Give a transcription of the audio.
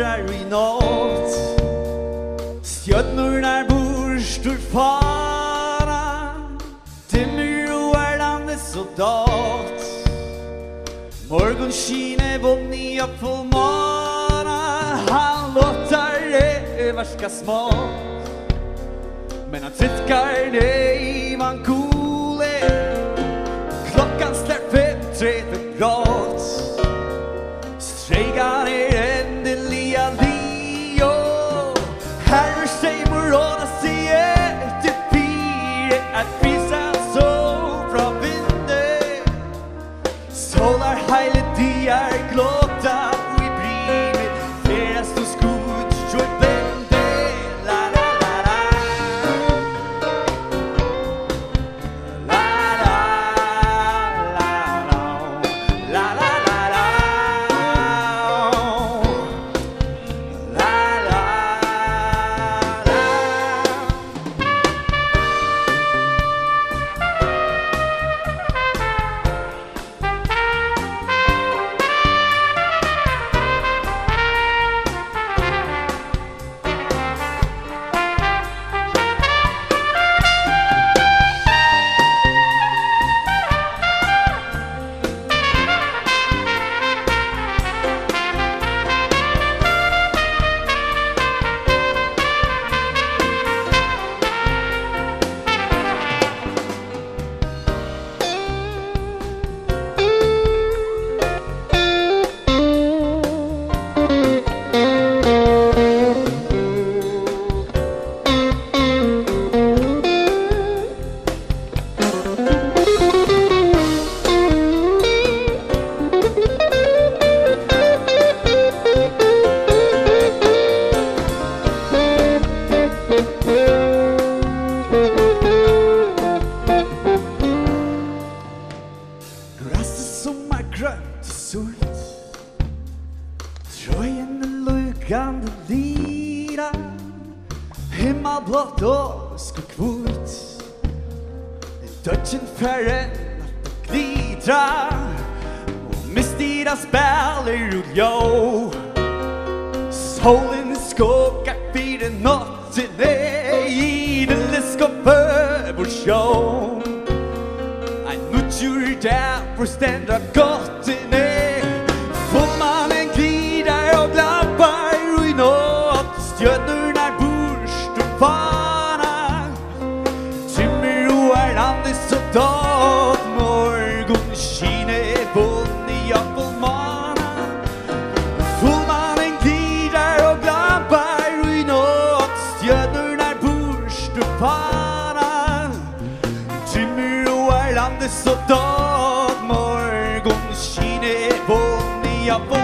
tindrar I natt. Stjörnorna bors ur fara, dimmer och landet soldat. Morgonskine vågni upp på morgon, han låtar överska smått. Men han tryckar dig man kole, klockan slår 5:30 grad. Strejgar endeliga Leo, här säger morgon att se till fyra att visa så från vinden. Solar heile de glada och I brivet, deras då skut så vände. La la la la, la la la la, la la la la, la la la. Gräset som grönt och surt, tröjan lukande lira, himmelblått och skogvort. Dödsen färre att glidra och mistida spelar ut jo. Solen skuggar vid natten I den lyskop över sjön. Nutjur därför ständra gotten får man en glidar och glappar I natt. Stjörnorna bors ur fara, timmer och landet soldat. Morgonskine vågni upp på morgon, får man en glidar och glappar I natt. Stjörnorna bors ur fara, timmer och landet soldat. Morgonskine vågni upp på